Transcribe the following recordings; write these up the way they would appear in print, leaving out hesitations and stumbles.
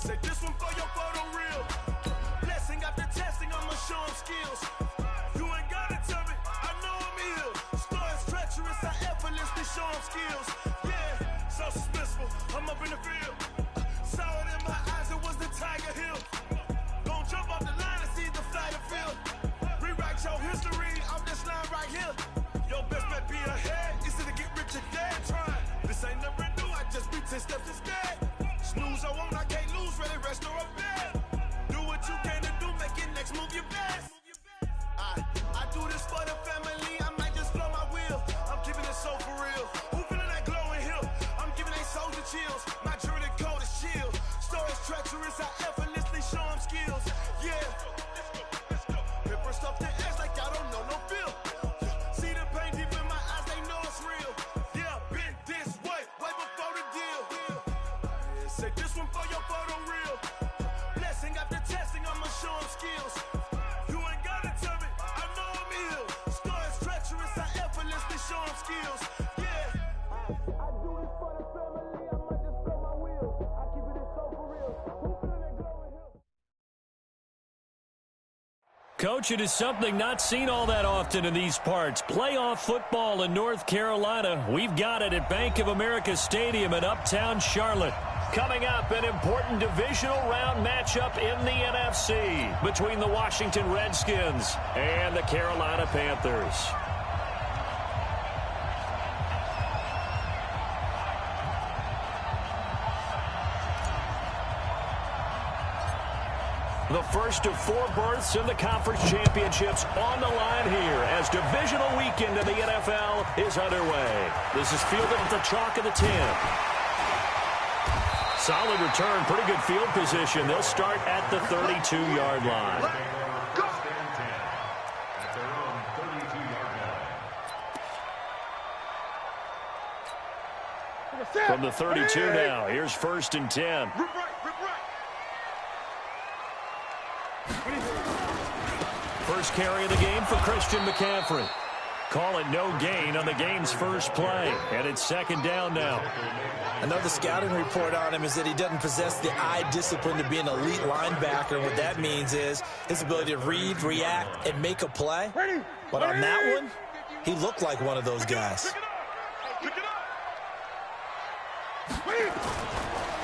Say this one for your photo reel. Blessing after testing, I'ma show them skills. You ain't gotta tell me, I know I'm ill. Stories treacherous, I effortlessly show them skills. Yeah, so suspenseful, I'm up in the field. Saw it in my eyes, it was the Tiger Hill. Don't jump off the line and see the flight of field. Rewrite your history off this line right here. Your best bet be ahead, easy to get rich or dead trying. This ain't never new, I just be 10 steps instead. Snooze I won't, I can't lose, ready, rest or a bed. Do what you can to do, make it next move your best. I do this for the family, I might just blow my wheel. I'm keeping it so for real. Who feeling that glowing hill? I'm giving they soldier chills. My journey code is chill. Stories treacherous, I effortlessly show them skills. Yeah. Pepper stuff the edge like I don't know no feel. See the pain deep in my eyes, they know it's real. Yeah, been this way before the deal. Yeah, say this one for your photo reel. Blessing after testing, I'ma show them skills. You ain't gotta tell me, I know I'm ill. Stories treacherous, I effortlessly show them skills. Yeah. I do this for the family, I might just blow my wheel. I keep it so for real. Who feeling that glowing hill? Coach, it is something not seen all that often in these parts. Playoff football in North Carolina. We've got it at Bank of America Stadium in Uptown Charlotte. Coming up, an important divisional round matchup in the NFC between the Washington Redskins and the Carolina Panthers. The first of 4 berths in the conference championships on the line here as divisional weekend in the NFL is underway. This is fielded at the chalk of the 10. Solid return, pretty good field position. They'll start at the 32-yard line. From the 32 now, here's 1st and 10. First carry of the game for Christian McCaffrey. Call it no gain on the game's first play. And it's 2nd down now. Another scouting report on him is that he doesn't possess the eye discipline to be an elite linebacker. What that means is his ability to read, react, and make a play. But on that one, he looked like one of those guys.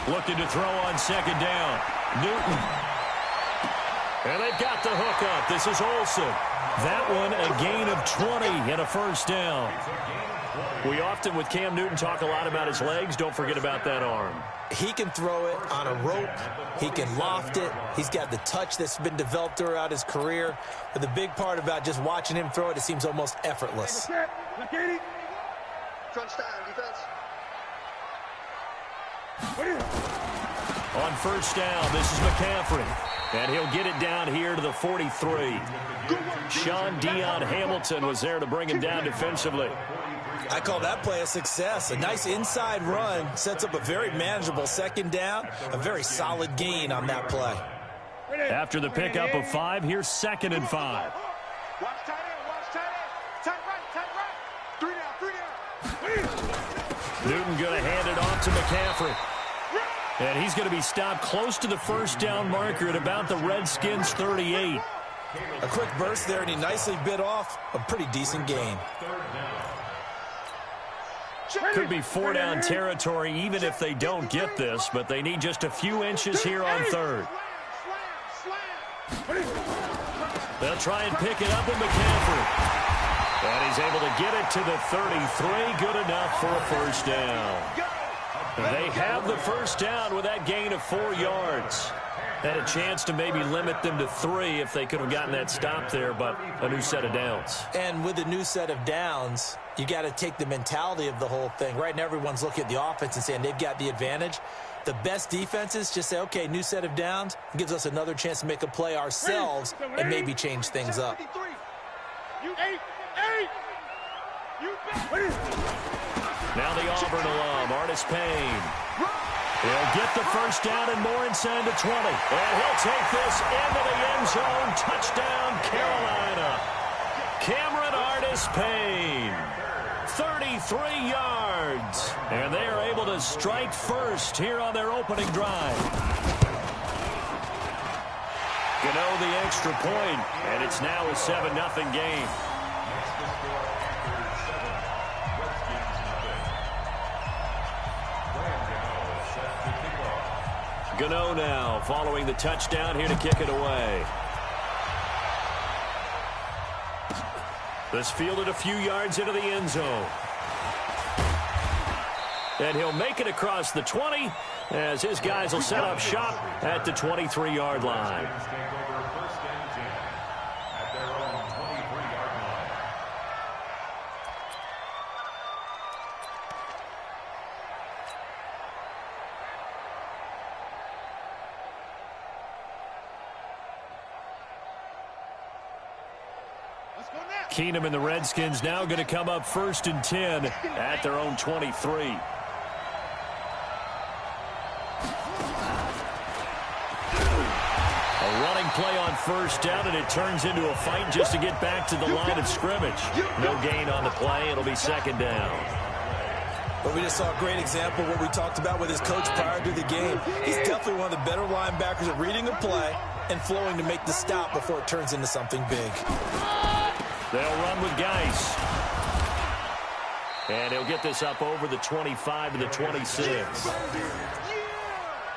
Looking to throw on 2nd down. Newton. And they've got the hook up. This is Olsen. That one a gain of 20 and a 1st down. We often, with Cam Newton, talk a lot about his legs. Don't forget about that arm. He can throw it on a rope. He can loft it. He's got the touch that's been developed throughout his career. But the big part about just watching him throw it, it seems almost effortless. Crunch time, defense. On 1st down, this is McCaffrey. And he'll get it down here to the 43. Sean Dion Hamilton was there to bring him down defensively. I call that play a success. A nice inside run sets up a very manageable 2nd down. A very solid gain on that play. After the pickup of 5, here's 2nd and 5. Watch tight end, watch tight end. Tight right. 3 down. Newton going to hand it off to McCaffrey. And he's going to be stopped close to the 1st down marker at about the Redskins' 38. A quick burst there, and he nicely bit off a pretty decent gain. Could be 4 down territory even if they don't get this, but they need just a few inches here on 3rd. They'll try and pick it up with McCaffrey. And he's able to get it to the 33. Good enough for a 1st down. They have the 1st down with that gain of 4 yards. Had a chance to maybe limit them to 3 if they could have gotten that stop there, but a new set of downs. And with a new set of downs, you got to take the mentality of the whole thing. Right now, everyone's looking at the offense and saying they've got the advantage. The best defenses just say, okay, new set of downs. It gives us another chance to make a play ourselves and maybe change things up. Now the Auburn alum, Artis Payne. He'll get the 1st down and more inside the 20. And he'll take this into the end zone. Touchdown, Carolina. Cameron Artis Payne. 33 yards. And they are able to strike first here on their opening drive. Gano the extra point, and it's now a 7-0 game. Gano now following the touchdown here to kick it away. This fielded a few yards into the end zone. And he'll make it across the 20 as his guys will set up shop at the 23-yard line. Keenum and the Redskins now going to come up 1st and 10 at their own 23. A running play on 1st down, and it turns into a fight just to get back to the line of scrimmage. No gain on the play. It'll be 2nd down. But we just saw a great example of what we talked about with his coach prior to the game. He's definitely one of the better linebackers at reading a play and flowing to make the stop before it turns into something big. They'll run with Geis. And he'll get this up over the 25 to the 26.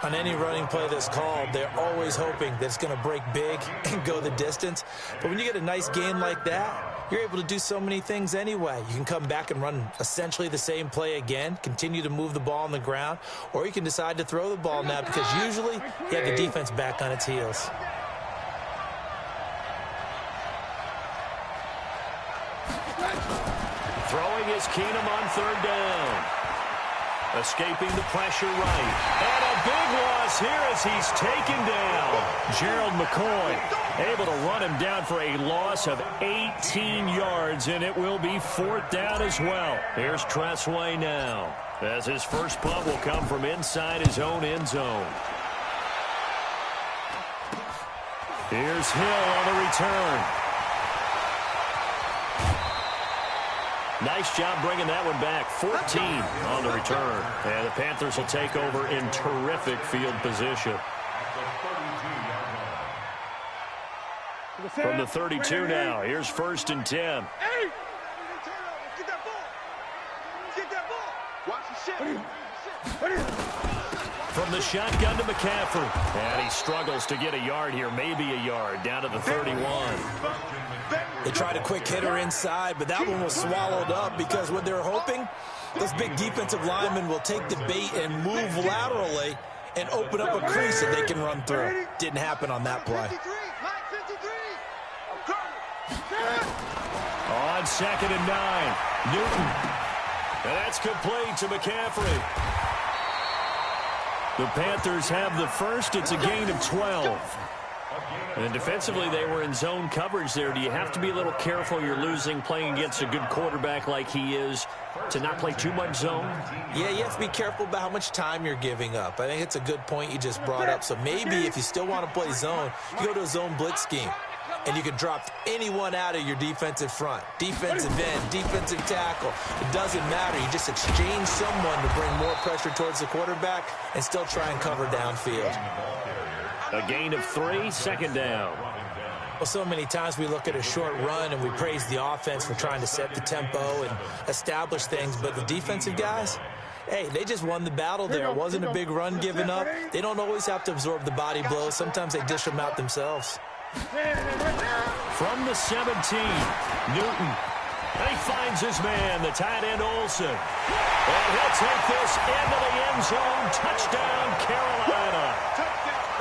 On any running play that's called, they're always hoping that it's going to break big and go the distance. But when you get a nice game like that, you're able to do so many things anyway. You can come back and run essentially the same play again, continue to move the ball on the ground, or you can decide to throw the ball now because usually you have the defense back on its heels. Throwing is Keenum on 3rd down. Escaping the pressure right. And a big loss here as he's taken down. Gerald McCoy able to run him down for a loss of 18 yards, and it will be 4th down as well. Here's Tressway now, as his first punt will come from inside his own end zone. Here's Hill on the return. Nice job bringing that one back. 14 on the return. And the Panthers will take over in terrific field position. From the 32 now, here's 1st and 10. Get that ball. Get that ball. Watch the shit. From the shotgun to McCaffrey. And he struggles to get a yard here, maybe a yard, down to the 31. They tried a quick hitter inside, but that one was swallowed up because what they're hoping, those big defensive linemen will take the bait and move laterally and open up a crease that they can run through. Didn't happen on that play. On 2nd and 9, Newton. And that's complete to McCaffrey. The Panthers have the first. It's a gain of 12. And defensively, they were in zone coverage there. Do you have to be a little careful? You're losing playing against a good quarterback like he is to not play too much zone? Yeah, you have to be careful about how much time you're giving up. I think it's a good point you just brought up. So maybe if you still want to play zone, you go to a zone blitz scheme. And you can drop anyone out of your defensive front. Defensive end, defensive tackle. It doesn't matter. You just exchange someone to bring more pressure towards the quarterback and still try and cover downfield. A gain of 3, 2nd down. Well, so many times we look at a short run and we praise the offense for trying to set the tempo and establish things. But the defensive guys, hey, they just won the battle there. It wasn't a big run given up. They don't always have to absorb the body blows. Sometimes they dish them out themselves. From the 17, Newton. And he finds his man, the tight end Olsen. And he'll take this into the end zone. Touchdown, Carolina.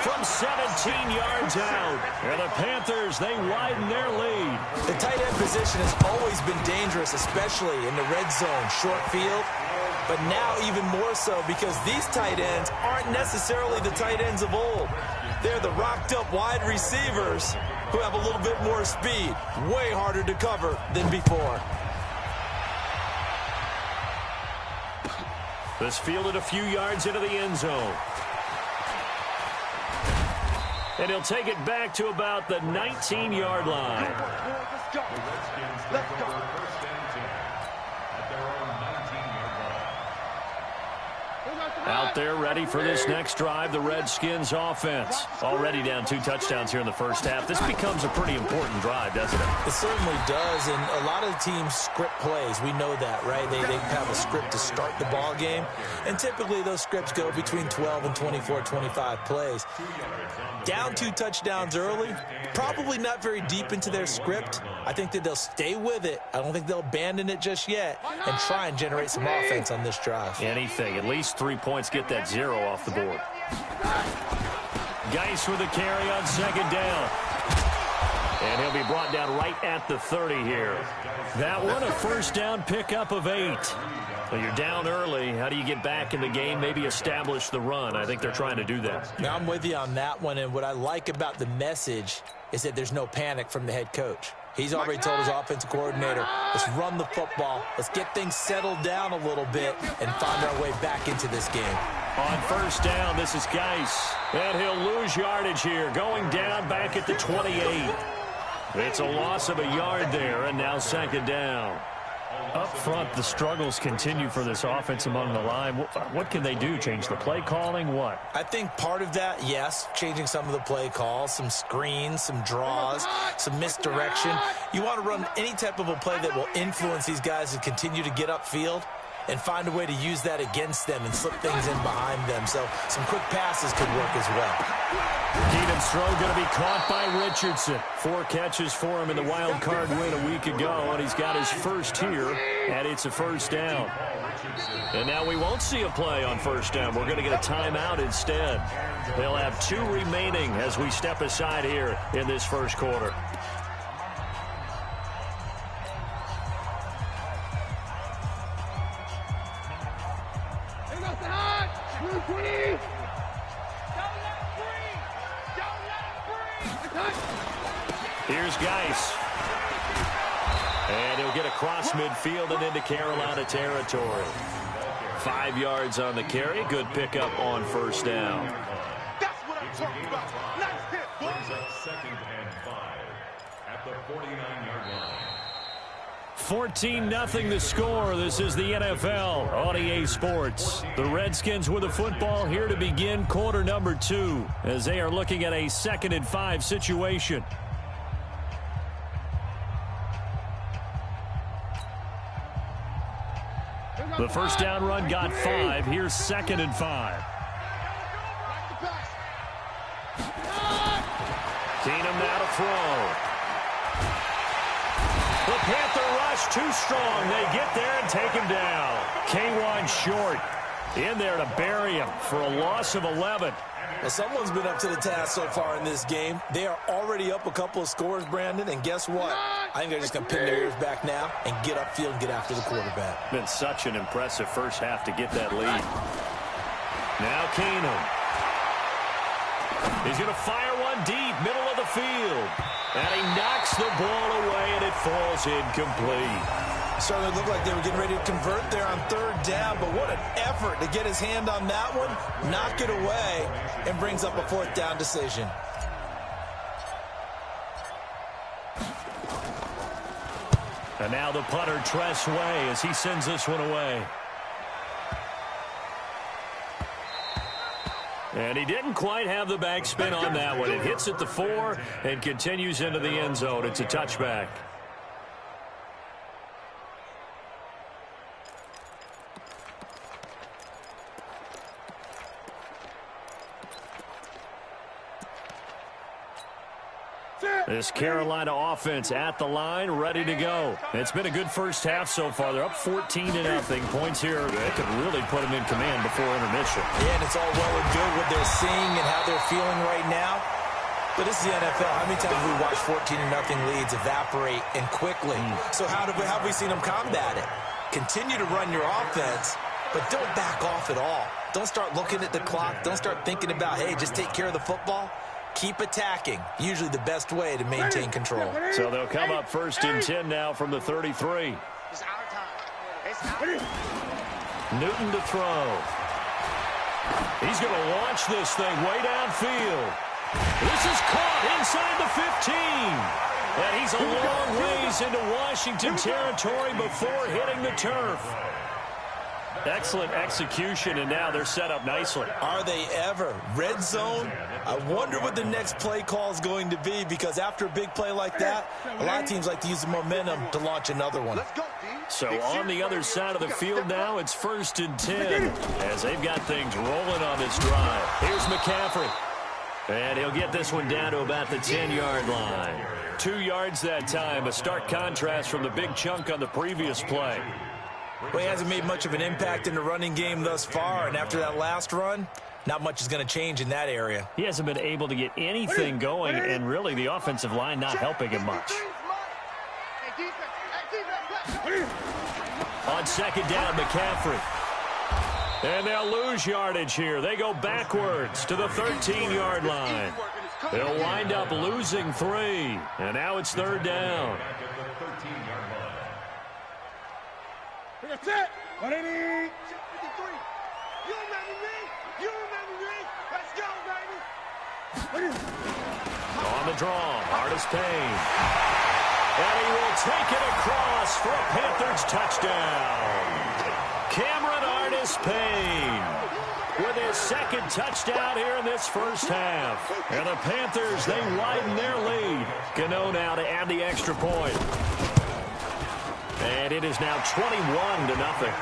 From 17 yards out. And the Panthers, they widen their lead. The tight end position has always been dangerous, especially in the red zone, short field. But now even more so because these tight ends aren't necessarily the tight ends of old. They're the rocked-up wide receivers who have a little bit more speed. Way harder to cover than before. This fielded a few yards into the end zone. And he'll take it back to about the 19-yard line. Let's go. Let's go. Out out there ready for this next drive. The Redskins offense already down 2 touchdowns here in the first half. This becomes a pretty important drive, doesn't it? It certainly does, and a lot of teams script plays. We know that, right? They have a script to start the ball game, and typically those scripts go between 12 and 24, 25 plays. Down 2 touchdowns early, probably not very deep into their script. I think that they'll stay with it. I don't think they'll abandon it just yet and try and generate some offense on this drive. Anything. At least 3 points, get that 0 off the board. Geis with a carry on second down. And he'll be brought down right at the 30 here. That one, a first down pickup of 8. Well, you're down early. How do you get back in the game, maybe establish the run? I think they're trying to do that. Now, I'm with you on that one, and what I like about the message is that there's no panic from the head coach. He's already told his offensive coordinator, let's run the football, let's get things settled down a little bit and find our way back into this game. On first down, this is Geis. And he'll lose yardage here, going down back at the 28. It's a loss of a yard there, and now second down. Up front, the struggles continue for this offense among the line. What can they do? Change the play calling? What? I think part of that, yes, changing some of the play calls, some screens, some draws, some misdirection. You want to run any type of a play that will influence these guys to continue to get upfield and find a way to use that against them and slip things in behind them. So some quick passes could work as well. Keenum's throw going to be caught by Richardson. 4 catches for him in the wild card win a week ago, and he's got his first here, and it's a first down. And now we won't see a play on first down. We're going to get a timeout instead. They'll have 2 remaining as we step aside here in this first quarter. Here's Geis. And he'll get across midfield and into Carolina territory. 5 yards on the carry. Good pickup on first down. That's what I'm talking about. Nice hit, boy. Brings up 2nd and 5 at the 49-yard line. 14-0 the score. This is the NFL on EA Sports. The Redskins with the football here to begin quarter number 2 as they are looking at a 2nd and 5 situation. The first down run got 5. Here's 2nd and 5. Keenum now to throw. The Panther rush too strong. They get there and take him down. K1 short in there to bury him for a loss of 11. Well, someone's been up to the task so far in this game. They are already up a couple of scores, Brandon, and guess what? I think they're just going to pin their ears back now and get upfield and get after the quarterback. Been such an impressive first half to get that lead. Now Keenum. He's going to fire one deep, middle of the field. And he knocks the ball away, and it falls incomplete. Certainly looked like they were getting ready to convert there on 3rd down, but what an effort to get his hand on that one, knock it away, and brings up a 4th down decision. And now the punter, Tress Way, as he sends this one away. And he didn't quite have the backspin on that one. It hits at the 4 and continues into the end zone. It's a touchback. This Carolina offense at the line, ready to go. It's been a good first half so far. They're up 14-0. Points here that could really put them in command before intermission. Yeah, and it's all well and good what they're seeing and how they're feeling right now. But this is the NFL. How many times have we watched 14-0 leads evaporate and quickly? So how have we seen them combat it? Continue to run your offense, but don't back off at all. Don't start looking at the clock. Don't start thinking about, hey, just take care of the football. Keep attacking. Usually the best way to maintain control. So they'll come up 1st and 10 now from the 33. It's our time. It's our time. Newton to throw. He's going to launch this thing way downfield. This is caught inside the 15. And he's a long ways into Washington territory before hitting the turf. Excellent execution, and now they're set up nicely. Are they ever? Red zone? I wonder what the next play call is going to be, because after a big play like that, a lot of teams like to use the momentum to launch another one. So on the other side of the field now, it's 1st and 10 as they've got things rolling on this drive. Here's McCaffrey. And he'll get this one down to about the 10-yard line. 2 yards that time, a stark contrast from the big chunk on the previous play. Well, he hasn't made much of an impact in the running game thus far, and after that last run, not much is going to change in that area. He hasn't been able to get anything going, and really the offensive line not helping him much. On 2nd down, McCaffrey. And they'll lose yardage here. They go backwards to the 13-yard line. They'll wind up losing 3, and now it's 3rd down. That's it. 180. 53. You remember me? You remember me? Let's go, baby. On the draw, Artis Payne. And he will take it across for a Panthers touchdown. Cameron Artis Payne with his 2nd touchdown here in this first half. And the Panthers, they widen their lead. Gano now to add the extra point. And it is now 21-0.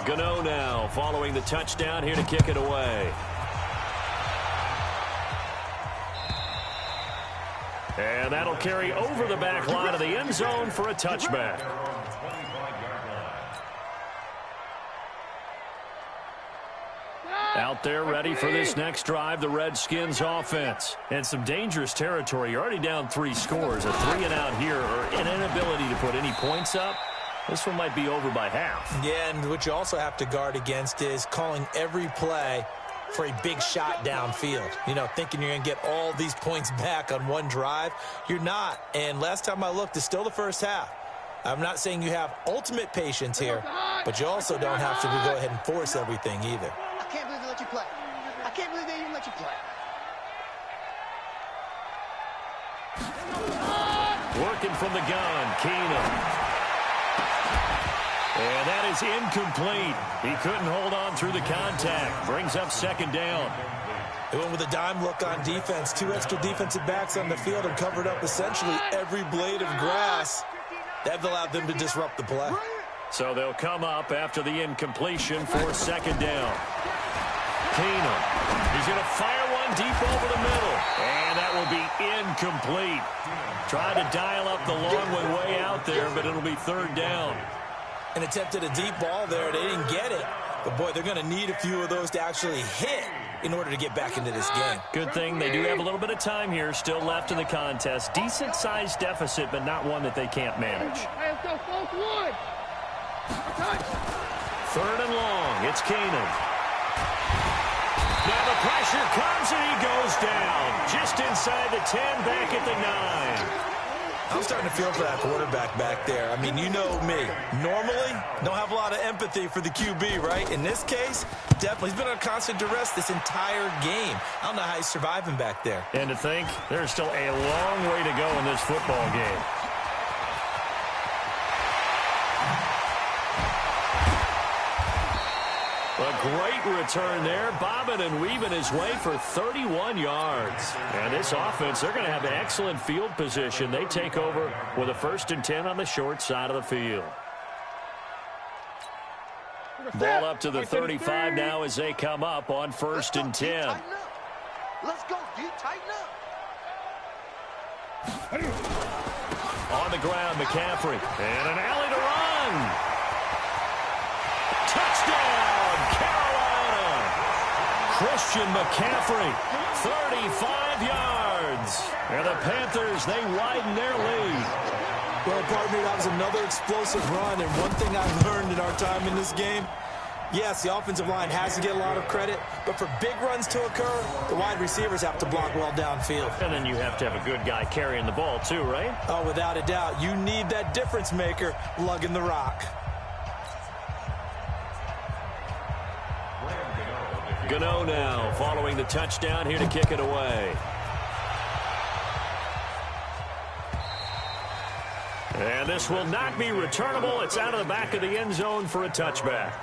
Gano now following the touchdown here to kick it away. And that'll carry over the back line of the end zone for a touchback. Out there ready for this next drive, the Redskins offense. And some dangerous territory. You're already down 3 scores. A 3-and-out here, or an inability to put any points up. This one might be over by half. Yeah, and what you also have to guard against is calling every play for a big shot downfield. You know, thinking you're going to get all these points back on one drive. You're not. And last time I looked, it's still the first half. I'm not saying you have ultimate patience here, but you also don't have to go ahead and force everything either. I can't believe they let you play. I can't believe they even let you play. Working from the gun, Keenum. And that is incomplete. He couldn't hold on through the contact. Brings up 2nd down. They went with a dime look on defense. 2 extra defensive backs on the field and covered up essentially every blade of grass. That allowed them to disrupt the play. So they'll come up after the incompletion for 2nd down. Keenum. He's going to fire one deep over the middle. And that will be incomplete. Tried to dial up the long one way out there, but it'll be 3rd down. And attempted a deep ball there. They didn't get it. But, boy, they're going to need a few of those to actually hit in order to get back into this game. Good thing they do have a little bit of time here still left in the contest. Decent-sized deficit, but not one that they can't manage. Let's go, folks. 1. 3rd and long. It's Keenum. Now the pressure comes, and he goes down. Just inside the 10, back at the 9. I'm starting to feel for that quarterback back there. I mean, you know me. Normally, don't have a lot of empathy for the QB, right? In this case, definitely. He's been on constant duress this entire game. I don't know how he's surviving back there. And to think, there's still a long way to go in this football game. A great return there, bobbing and weaving his way for 31 yards. And this offense, they're going to have excellent field position. They take over with a 1st and 10 on the short side of the field. Ball up to the 35 now as they come up on 1st and 10. Let's go, dude. Tighten up. On the ground, McCaffrey. And an alley to run. Touchdown, Carolina. Christian McCaffrey, 35 yards. And the Panthers, they widen their lead. Well, partner, that was another explosive run. And one thing I've learned in our time in this game, yes, the offensive line has to get a lot of credit, but for big runs to occur, the wide receivers have to block well downfield. And then you have to have a good guy carrying the ball too, right? Oh, without a doubt. You need that difference maker lugging the rock. Gano now following the touchdown here to kick it away. And this will not be returnable. It's out of the back of the end zone for a touchback.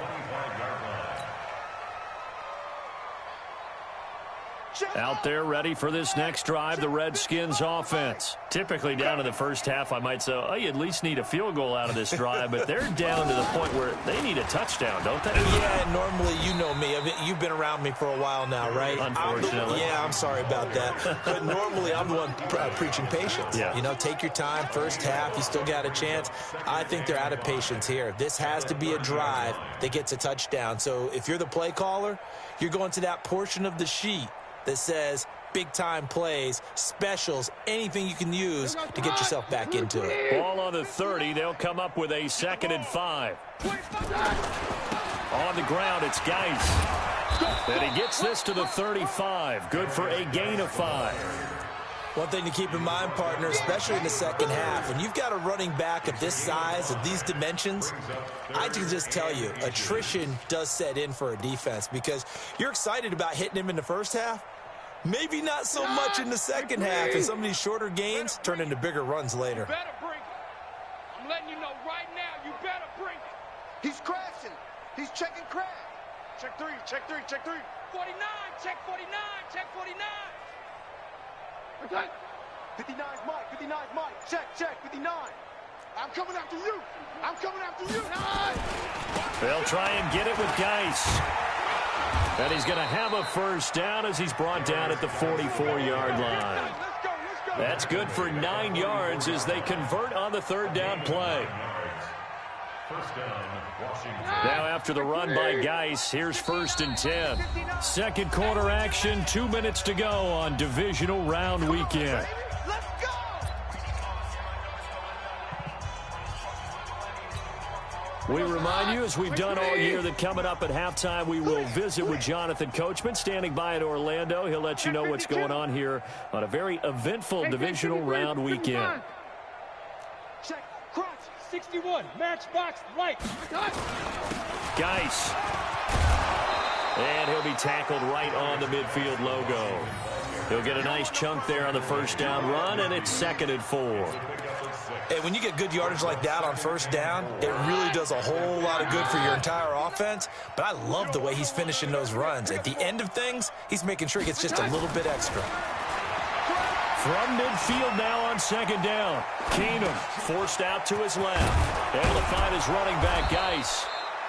Out there ready for this next drive, the Redskins offense. Typically down in the first half, I might say, oh, you at least need a field goal out of this drive, but they're down to the point where they need a touchdown, don't they? Yeah, normally, you know me. I mean, you've been around me for a while now, right? Unfortunately. I'm sorry about that. But normally, I'm the one preaching patience. Yeah. You know, take your time, first half, you still got a chance. I think they're out of patience here. This has to be a drive that gets a touchdown. So if you're the play caller, you're going to that portion of the sheet that says big-time plays, specials, anything you can use to get yourself back into it. Ball on the 30. They'll come up with a 2nd and 5. On the ground, it's Geis. And he gets this to the 35. Good for a gain of 5. One thing to keep in mind, partner, especially in the second half, when you've got a running back of this size, of these dimensions, I can just tell you, attrition does set in for a defense because you're excited about hitting him in the first half. Maybe not so much in the second half, and some of these shorter gains turn into bigger runs later. You better bring it. I'm letting you know right now, you better bring it. He's crashing. He's checking crash. Check 3, check 3, check 3. 49, check 49, check 49. Okay. 59's Mike, 59's Mike. Check, 59. I'm coming after you. I'm coming after you. They'll try and get it with Geis. And he's going to have a first down as he's brought down at the 44-yard line. Let's go. That's good for 9 yards as they convert on the 3rd down play. First down, Washington. Now after the run by Geis, here's 1st and 10. Second quarter action, 2 minutes to go on divisional round weekend. Let's go. We remind you, as we've done all year, that coming up at halftime, we will visit with Jonathan Coachman, standing by in Orlando. He'll let you know what's going on here on a very eventful divisional round weekend. Check, crunch, 61, matchbox, right. Geis. And he'll be tackled right on the midfield logo. He'll get a nice chunk there on the first down run, and it's 2nd and 4. Hey, when you get good yardage like that on first down, it really does a whole lot of good for your entire offense. But I love the way he's finishing those runs. At the end of things, he's making sure he gets just a little bit extra. From midfield now on 2nd down. Keenum forced out to his left. Able to find his running back, Geis.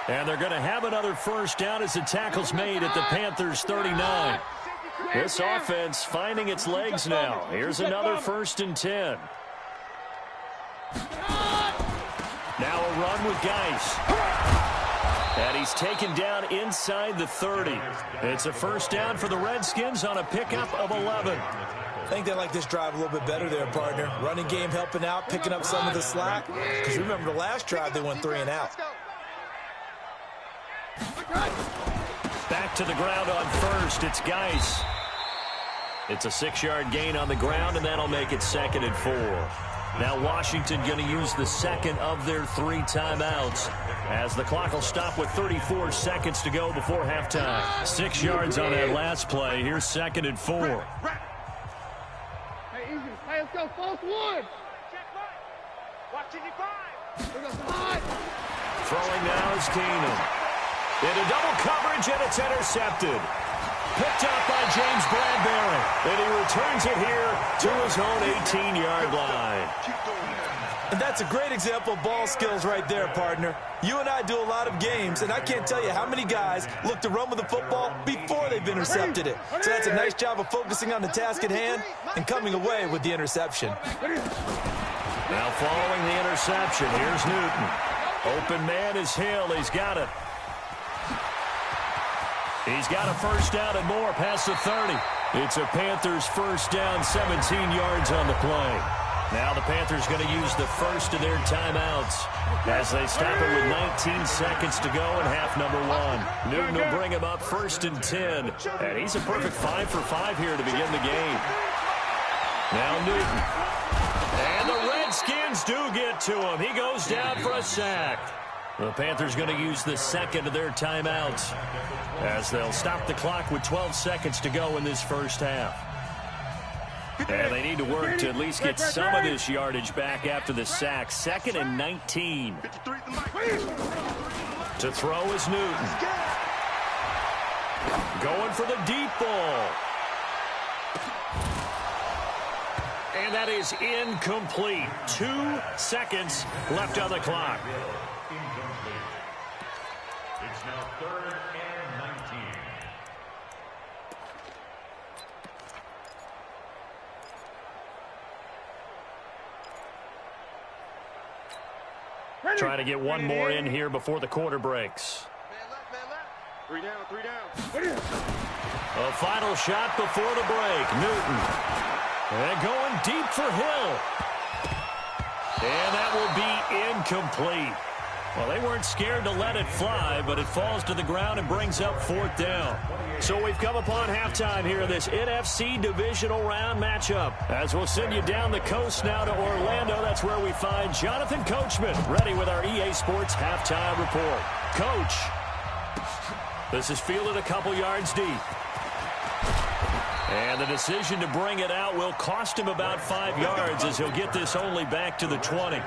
And they're going to have another first down as the tackle's made at the Panthers' 39. This offense finding its legs now. Here's another 1st and 10. Now a run with Geis. And he's taken down inside the 30. It's a first down for the Redskins on a pickup of 11. I think they like this drive a little bit better there, partner. Running game helping out, picking up some of the slack. Because remember the last drive, they went 3 and out. Back to the ground on first. It's Geis. It's a 6-yard gain on the ground, and that'll make it 2nd and 4. Now Washington going to use the 2nd of their 3 timeouts as the clock will stop with 34 seconds to go before halftime. 6 yards on that last play. Here's 2nd and 4. Hey, easy. Hey, let's go. False 1. Check right. Watch 55. Throwing now is Keenum. Into double coverage, and it's intercepted. Picked up by James Bradbury. And he returns it here to his own 18-yard line. And that's a great example of ball skills right there, partner. You and I do a lot of games, and I can't tell you how many guys look to run with the football before they've intercepted it. So that's a nice job of focusing on the task at hand and coming away with the interception. Now following the interception, here's Newton. Open man is Hill. He's got it. He's got a first down and more past the 30. It's a Panthers first down, 17 yards on the play. Now the Panthers going to use the first of their timeouts as they stop it with 19 seconds to go in half number 1. Newton will bring him up 1st and 10. And he's a perfect 5 for 5 here to begin the game. Now Newton. And the Redskins do get to him. He goes down for a sack. The Panthers going to use the second of their timeouts as they'll stop the clock with 12 seconds to go in this first half. And they need to work to at least get some of this yardage back after the sack. 2nd and 19. To throw is Newton. Going for the deep ball. And that is incomplete. 2 seconds left on the clock. It's now 3rd and 19. Trying to get one more in here before the quarter breaks. Man left. 3 down. A final shot before the break. Newton. And going deep for Hill. And that will be incomplete. Well, they weren't scared to let it fly, but it falls to the ground and brings up 4th down. So we've come upon halftime here in this NFC divisional round matchup. As we'll send you down the coast now to Orlando, that's where we find Jonathan Coachman, ready with our EA Sports halftime report. Coach, this is fielded a couple yards deep. And the decision to bring it out will cost him about 5 yards as he'll get this only back to the 20.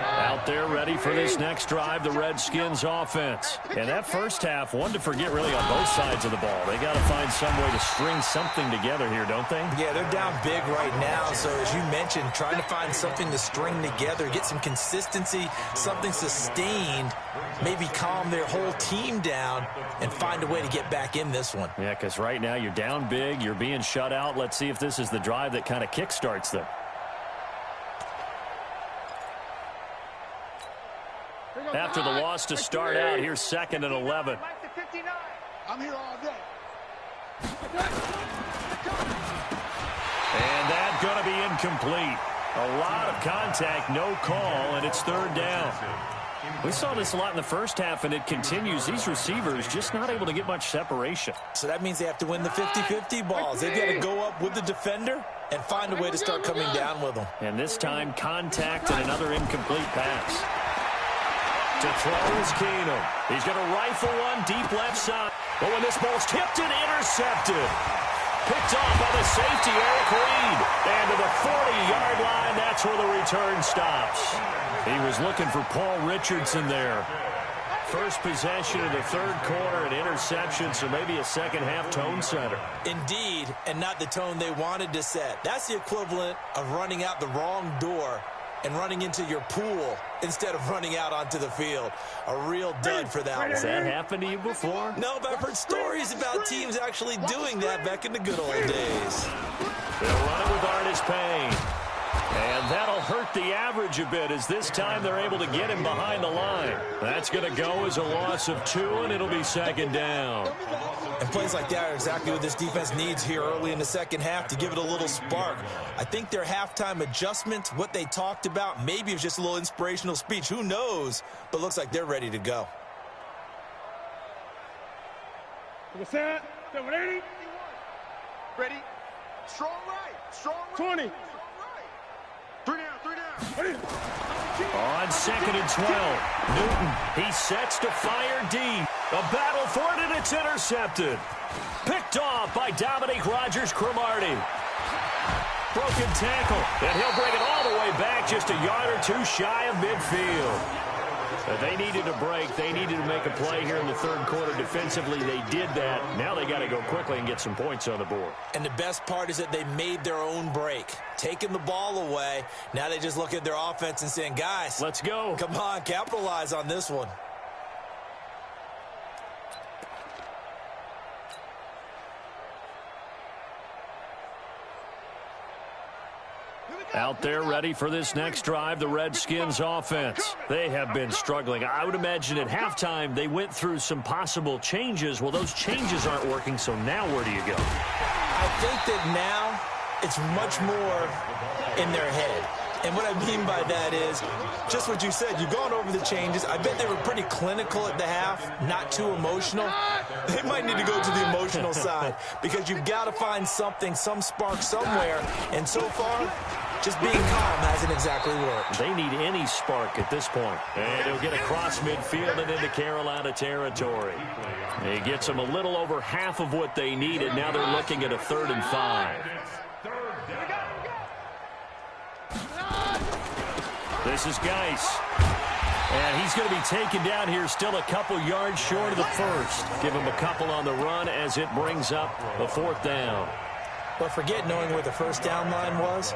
Out there ready for this next drive, the Redskins offense. And that first half, one to forget really on both sides of the ball. They got to find some way to string something together here, don't they? Yeah, they're down big right now. So as you mentioned, trying to find something to string together, get some consistency, something sustained, maybe calm their whole team down and find a way to get back in this one. Yeah, because right now you're down big, you're being shut out. Let's see if this is the drive that kind of kickstarts them. After the loss to start out, here's 2nd and 11. I'm here all day. And that's going to be incomplete. A lot of contact, no call, and it's 3rd down. We saw this a lot in the first half, and it continues. These receivers just not able to get much separation. So that means they have to win the 50-50 balls. They've got to go up with the defender and find a way to start coming down with them. And this time, contact and another incomplete pass. To throw is Keenum. He's going to rifle one deep left side. But when this ball's tipped and intercepted. Picked off by the safety, Eric Reed. And to the 40-yard line, that's where the return stops. He was looking for Paul Richardson there. First possession of the 3rd quarter, an interception, so maybe a second-half tone setter. Indeed, and not the tone they wanted to set. That's the equivalent of running out the wrong door and running into your pool instead of running out onto the field. A real dud for that one. Has that happened to you before? No, but I've heard stories about teams actually doing that back in the good old days. They'll run it with Artis Payne. And that'll hurt the average a bit as this time they're able to get him behind the line. That's going to go as a loss of 2, and it'll be 2nd down. And plays like that are exactly what this defense needs here early in the second half to give it a little spark. I think their halftime adjustment, what they talked about, maybe it was just a little inspirational speech. Who knows? But looks like they're ready to go. Ready? Strong right. Strong right. 20. 3 down. 3 down. On 2nd and 12, Newton, he sets to fire deep. A battle for it, and it's intercepted. Picked off by Dominique Rodgers-Cromartie. Broken tackle, and he'll bring it all the way back just a yard or 2 shy of midfield. But they needed a break. They needed to make a play here in the 3rd quarter defensively. They did that. Now they got to go quickly and get some points on the board. And the best part is that they made their own break, taking the ball away. Now they just look at their offense and saying, guys, let's go. Come on, capitalize on this one. Out there ready for this next drive, the Redskins offense. They have been struggling. I would imagine at halftime they went through some possible changes. Well, those changes aren't working, so now where do you go? I think that now it's much more in their head. And what I mean by that is just what you said. You've gone over the changes. I bet they were pretty clinical at the half, not too emotional. They might need to go to the emotional side because you've got to find something, some spark somewhere. And so far, Just being calm hasn't exactly worked. They need any spark at this point. And he'll get across midfield and into Carolina territory. He gets them a little over half of what they needed. Now they're looking at a 3rd and 5. This is Geis. And he's going to be taken down here still a couple yards short of the first. Give him a couple on the run as it brings up a 4th down. But forget knowing where the first down line was.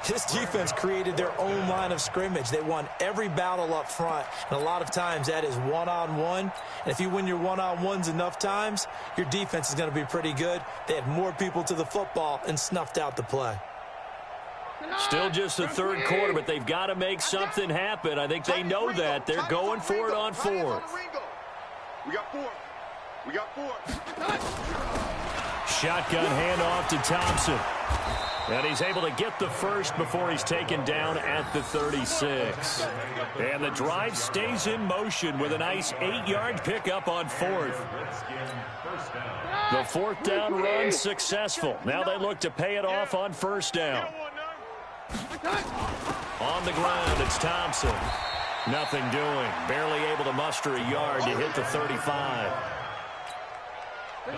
This defense created their own line of scrimmage. They won every battle up front, and a lot of times that is one-on-one. And if you win your one-on-ones enough times, your defense is going to be pretty good. They had more people to the football and snuffed out the play. Still just the 3rd quarter, but they've got to make something happen. I think they know that. They're going for it on 4th. We got 4. We got 4. Shotgun handoff to Thompson. And he's able to get the first before he's taken down at the 36. And the drive stays in motion with a nice 8-yard pickup on 4th. The 4th down run successful. Now they look to pay it off on 1st down. On the ground, it's Thompson. Nothing doing. Barely able to muster a yard to hit the 35.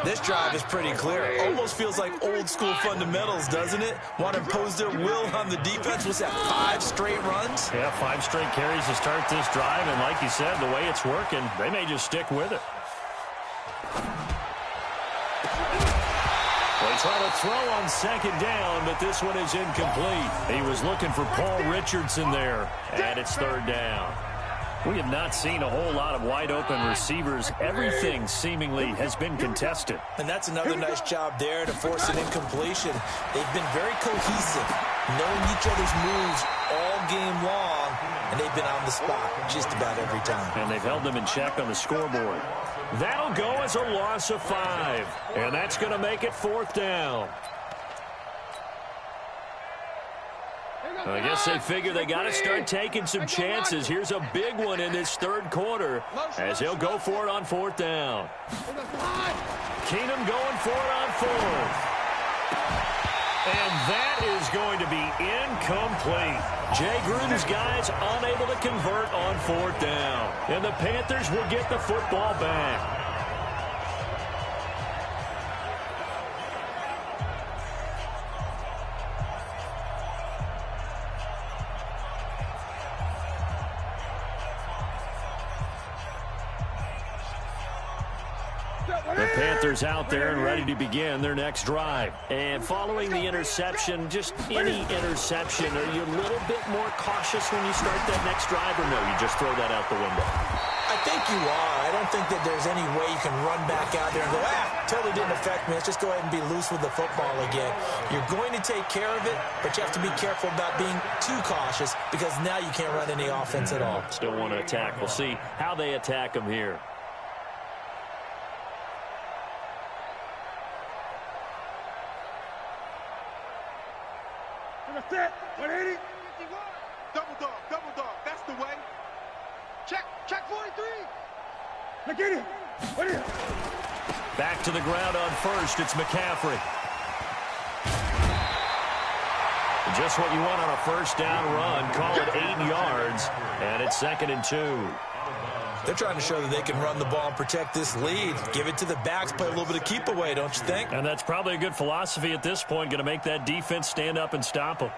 This drive is pretty clear. Almost feels like old school fundamentals, doesn't it? Want to impose their will on the defense. Was that 5 straight runs? Yeah, 5 straight carries to start this drive. And like you said, the way it's working, they may just stick with it. They try to throw on 2nd down, but this one is incomplete. He was looking for Paul Richardson there, and it's 3rd down. We have not seen a whole lot of wide-open receivers. Everything seemingly has been contested. And that's another nice job there to force an incompletion. They've been very cohesive, knowing each other's moves all game long, and they've been on the spot just about every time. And they've held them in check on the scoreboard. That'll go as a loss of 5, and that's going to make it 4th down. I guess they figure they got to start taking some chances. Here's a big one in this 3rd quarter as he'll go for it on 4th down. Keenum going for it on 4th. And that is going to be incomplete. Jay Gruden's guys unable to convert on 4th down. And the Panthers will get the football back. The Panthers out there and ready to begin their next drive. And following the interception, just any interception, are you a little bit more cautious when you start that next drive, or no, you just throw that out the window? I think you are. I don't think that there's any way you can run back out there and go, totally didn't affect me. Let's just go ahead and be loose with the football again. You're going to take care of it, but you have to be careful about being too cautious because now you can't run any offense at all. Still want to attack. We'll see how they attack them here. Set. 180. Double dog. That's the way. Check 43. Now get it. What is it? Back to the ground on 1st. It's McCaffrey. Just what you want on a 1st down run. Call it 8 yards, and it's 2nd and 2. They're trying to show that they can run the ball and protect this lead. Give it to the backs, play a little bit of keep away, don't you think? And that's probably a good philosophy at this point, going to make that defense stand up and stop them.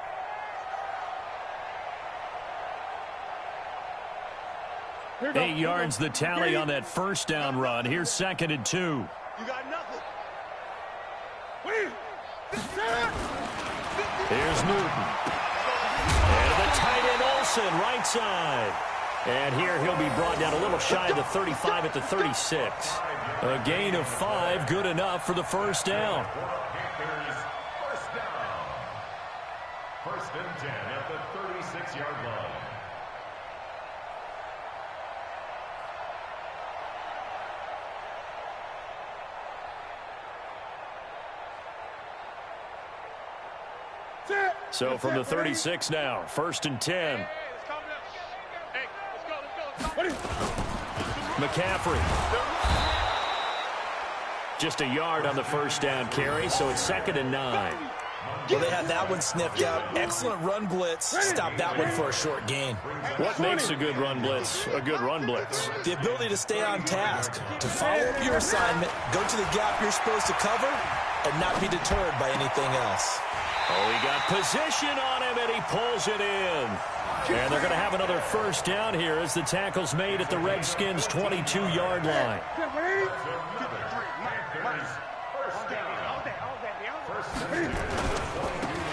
Eight yards the tally on that 1st down run. Here's 2nd and 2. You got nothing. Here's Newton. And the tight end Olsen, right side. And here he'll be brought down a little shy of the 35 at the 36. A gain of 5, good enough for the 1st down. First and 10 at the 36-yard line. So from the 36 now, 1st and 10. McCaffrey. Just a yard on the 1st down carry, so it's 2nd and 9. Well, they had that one sniffed out. Excellent run blitz. Stop that one for a short gain. What makes a good run blitz a good run blitz? The ability to stay on task, to follow up your assignment, go to the gap you're supposed to cover, and not be deterred by anything else. Oh, he got position on him, and he pulls it in. And they're going to have another first down here as the tackle's made at the Redskins' 22-yard line.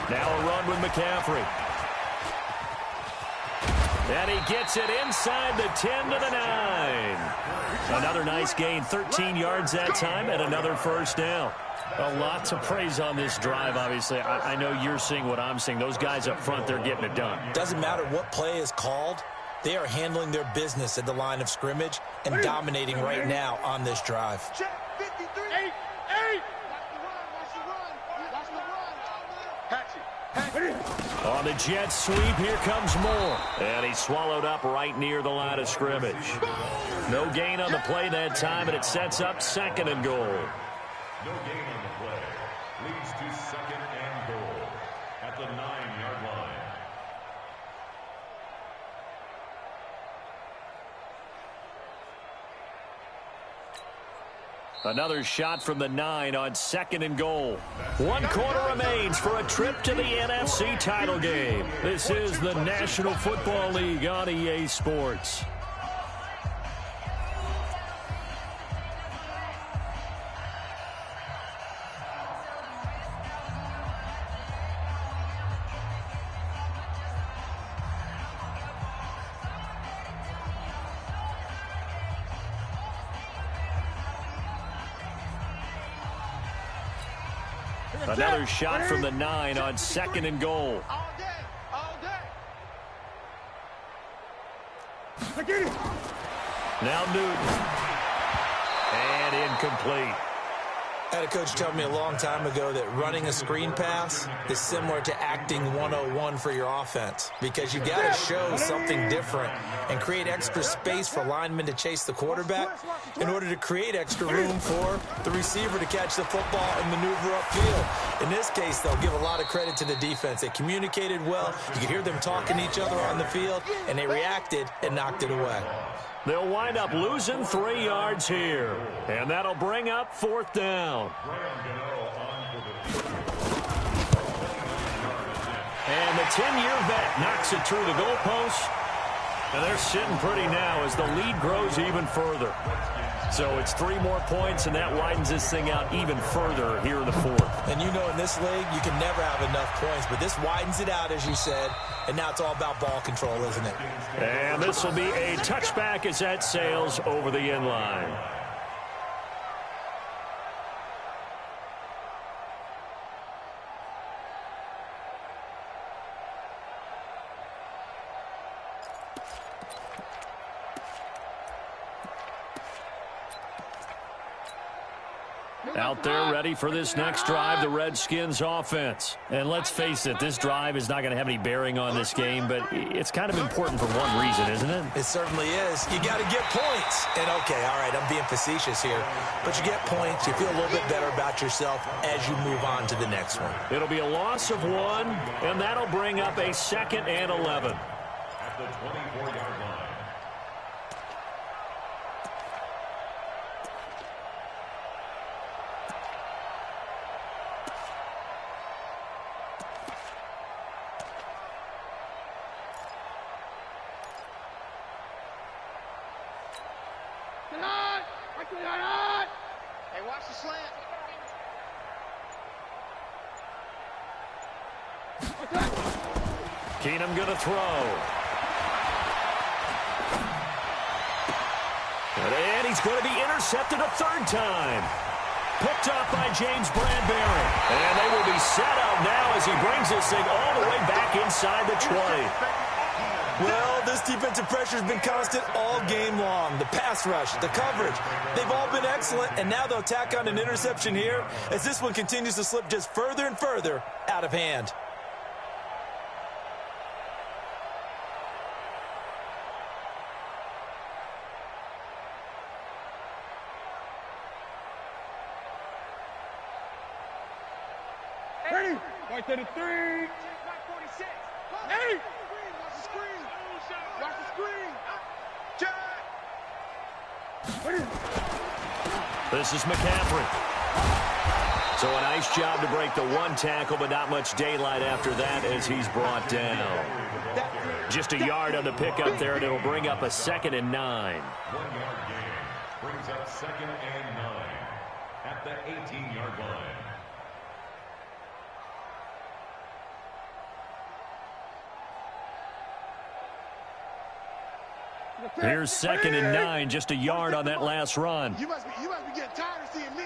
Now a run with McCaffrey. And he gets it inside the 10 to the 9. Another nice gain, 13 yards that time, and another first down. A lot to praise on this drive, obviously. I know you're seeing what I'm seeing. Those guys up front, they're getting it done. Doesn't matter what play is called. They are handling their business at the line of scrimmage and dominating right now on this drive. Check 53. 8. On the jet sweep, here comes Moore. And he's swallowed up right near the line of scrimmage. No gain on the play that time, and it sets up 2nd and goal. No gain on the play. Leads to 2nd and goal at the 9-yard line. Another shot from the 9 on 2nd and goal. 1 quarter remains for a trip to the NFC title game. This is the National Football League on EA Sports. Another shot from the 9 on 2nd and goal. All day. Now Newton. And incomplete. I had a coach tell me a long time ago that running a screen pass is similar to acting 101 for your offense, because you've got to show something different and create extra space for linemen to chase the quarterback in order to create extra room for the receiver to catch the football and maneuver upfield. In this case, they'll give a lot of credit to the defense. They communicated well. You could hear them talking to each other on the field, and they reacted and knocked it away. They'll wind up losing 3 yards here. And that'll bring up 4th down. And the 10-year vet knocks it through the goalpost. And they're sitting pretty now as the lead grows even further. So it's 3 more points, and that widens this thing out even further here in the 4th. And you know, in this league, you can never have enough points, but this widens it out, as you said, and now it's all about ball control, isn't it? And this will be a touchback as that sails over the end line. Out there ready for this next drive, the Redskins offense. And let's face it, this drive is not going to have any bearing on this game, but it's kind of important for one reason, isn't it? It certainly is. You got to get points. And, okay, all right, I'm being facetious here. But you get points, you feel a little bit better about yourself as you move on to the next one. It'll be a loss of 1, and that'll bring up a 2nd and 11. At the 24-yard line. Hey, watch the slant. Keenum going to throw. And he's going to be intercepted a 3rd time. Picked off by James Bradbury. And they will be set up now as he brings this thing all the way back inside the 20. Well, this defensive pressure has been constant all game long. The pass rush, the coverage, they've all been excellent, and now they'll tack on an interception here as this one continues to slip just further and further out of hand. Ready? Right to the 3. 46. Hey! Watch the screen. Watch the screen. Jack! This is McCaffrey. So a nice job to break the one tackle, but not much daylight after that as he's brought down. Just a yard on the pickup there, and it'll bring up a 2nd and 9. 1 yard gain brings up 2nd and 9 at the 18-yard line. Here's 2nd and 9, just a yard on that last run. You must be getting tired of seeing me.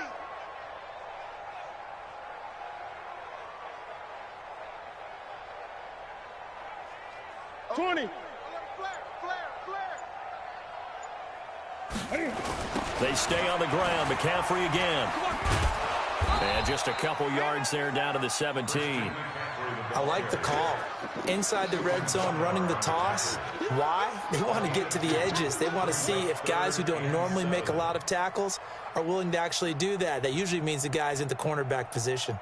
They stay on the ground. McCaffrey again. And just a couple yards there down to the 17. I like the call. Inside the red zone, running the toss. Why? They want to get to the edges. They want to see if guys who don't normally make a lot of tackles are willing to actually do that. That usually means the guy's in the cornerback position.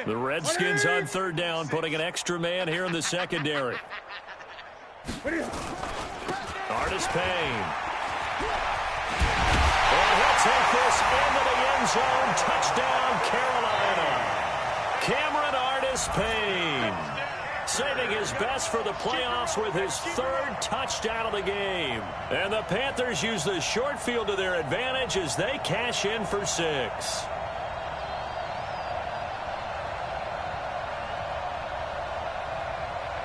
The Redskins on 3rd down, putting an extra man here in the secondary. Artis Payne. And he'll take this into the end zone. Touchdown, Carolina. Cameron Artis Payne saving his best for the playoffs with his 3rd touchdown of the game. And the Panthers use the short field to their advantage as they cash in for 6.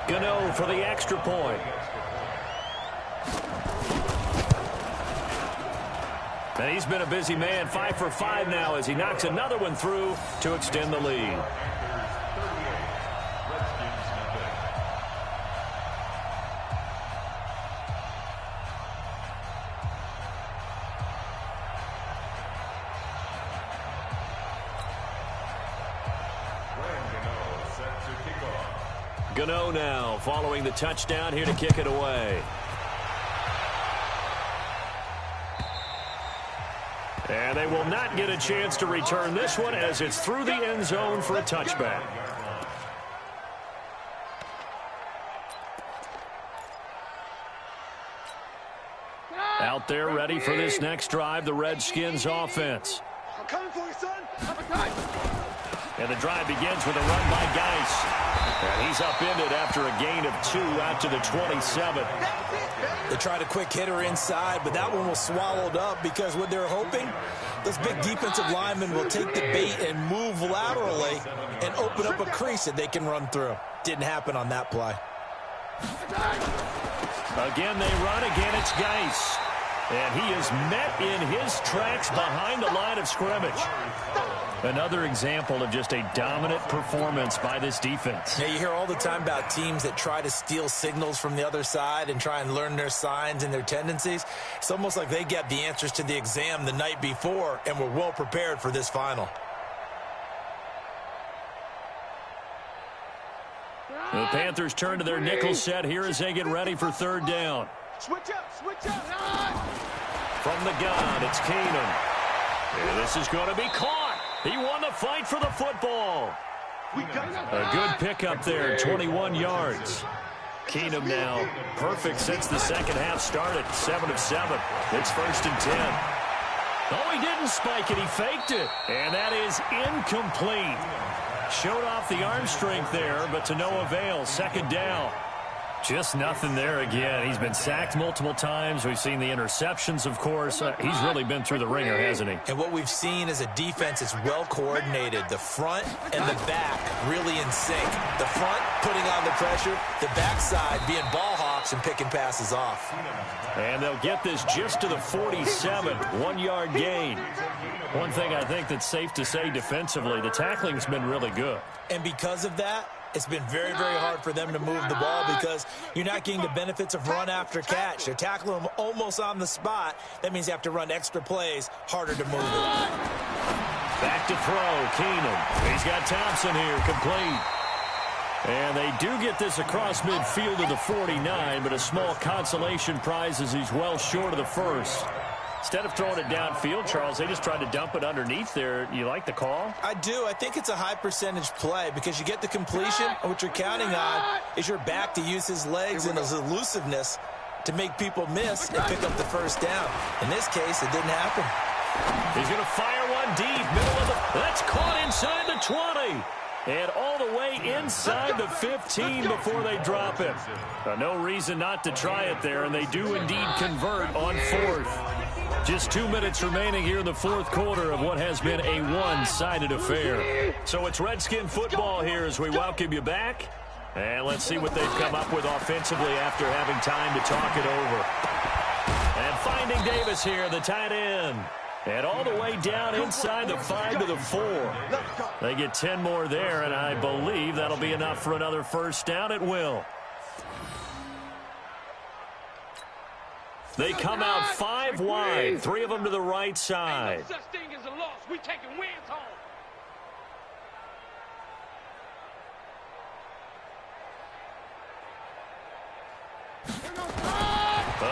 Gano for the extra point. And he's been a busy man, 5 for 5 now as he knocks another one through to extend the lead. Gano now following the touchdown here to kick it away. And they will not get a chance to return this one as it's through the end zone for a touchback. Out there ready for this next drive, the Redskins offense. I'm coming for you, son. And the drive begins with a run by Geis. And he's upended after a gain of 2 out to the 27. They tried a quick hitter inside, but that one was swallowed up because what they're hoping, those big defensive linemen will take the bait and move laterally and open up a crease that they can run through. Didn't happen on that play. Again, they run. Again, it's Geis. And he is met in his tracks behind the line of scrimmage. Another example of just a dominant performance by this defense. Now, you hear all the time about teams that try to steal signals from the other side and try and learn their signs and their tendencies. It's almost like they get the answers to the exam the night before and were well prepared for this final. The Panthers turn to their nickel set here as they get ready for 3rd down. Switch up. From the gun, it's Keenum. And this is going to be caught. He won the fight for the football. A good pickup there, 21 yards. Keenum now perfect since the second half started, 7 of 7. It's 1st and 10. Oh, he didn't spike it. He faked it. And that is incomplete. Showed off the arm strength there, but to no avail. 2nd down. Just nothing there again. He's been sacked multiple times. We've seen the interceptions, of course. He's really been through the ringer, hasn't he? And what we've seen is a defense that's well coordinated. The front and the back really in sync. The front putting on the pressure. The backside being ball hawks and picking passes off. And they'll get this just to the 47. 1-yard gain. One thing I think that's safe to say defensively, the tackling's been really good. And because of that, it's been very, very hard for them to move the ball because you're not getting the benefits of run after catch. They're tackling them almost on the spot. That means you have to run extra plays, harder to move it. Back to throw, Keenum. He's got Thompson here, complete. And they do get this across midfield to the 49, but a small consolation prize as he's well short of the first. Instead of throwing it downfield, Charles, they just tried to dump it underneath there. You like the call? I do. I think it's a high percentage play because you get the completion, and what you're counting on is your back to use his legs and his elusiveness to make people miss and pick up the first down. In this case, it didn't happen. He's going to fire one deep, middle of the... That's caught inside the 20. And all the way inside the 15 before they drop it. No reason not to try it there, and they do indeed convert on fourth. Just 2 minutes remaining here in the fourth quarter of what has been a one-sided affair. So it's Redskin football here as we welcome you back. And let's see what they've come up with offensively after having time to talk it over. And finding Davis here, the tight end. And all the way down inside the 5 to the 4. They get 10 more there, and I believe that'll be enough for another first down. It will. They come out 5 wide, 3 of them to the right side. Ain't no such thing as a loss. We taking wins home.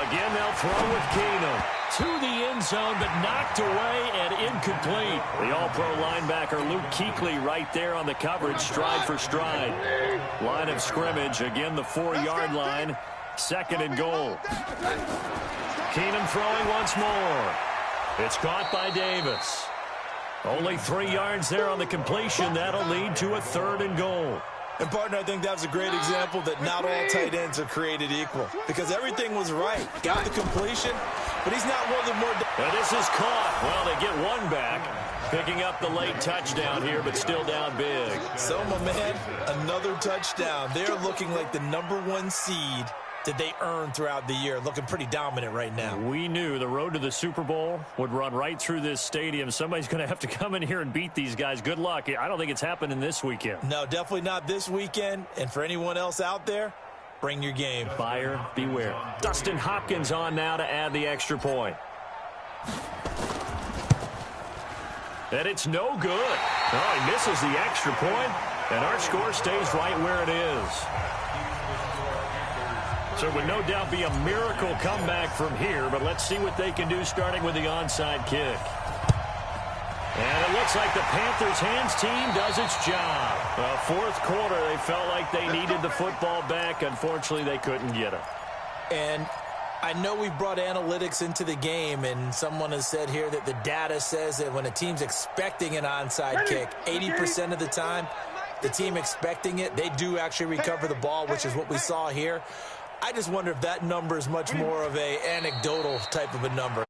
Again, they'll throw with Keenum. To the end zone, but knocked away and incomplete. The all-pro linebacker Luke Kuechly right there on the coverage, stride for stride. Line of scrimmage, again the 4-yard line. 2nd and goal. Keenum throwing once more. It's caught by Davis. Only 3 yards there on the completion. That'll lead to a 3rd and goal. And, partner, I think that was a great example that not all tight ends are created equal because everything was right. Got the completion, but he's not one of the more... And this is caught. Well, they get one back, picking up the late touchdown here, but still down big. So, my man, another touchdown. They're looking like the #1 seed that they earned throughout the year. Looking pretty dominant right now. We knew the road to the Super Bowl would run right through this stadium. Somebody's going to have to come in here and beat these guys. Good luck. I don't think it's happening this weekend. No, definitely not this weekend. And for anyone else out there, bring your game. Buyer beware. Dustin Hopkins on now to add the extra point. And it's no good. Oh, he misses the extra point, and our score stays right where it is. So it would no doubt be a miracle comeback from here, but let's see what they can do starting with the onside kick. And it looks like the Panthers' hands team does its job. Fourth quarter, they felt like they needed the football back. Unfortunately, they couldn't get it. And I know we've brought analytics into the game, and someone has said here that the data says that when a team's expecting an onside kick, 80% of the time, the team expecting it, they do actually recover the ball, which is what we saw here. I just wonder if that number is much more of a anecdotal type of a number.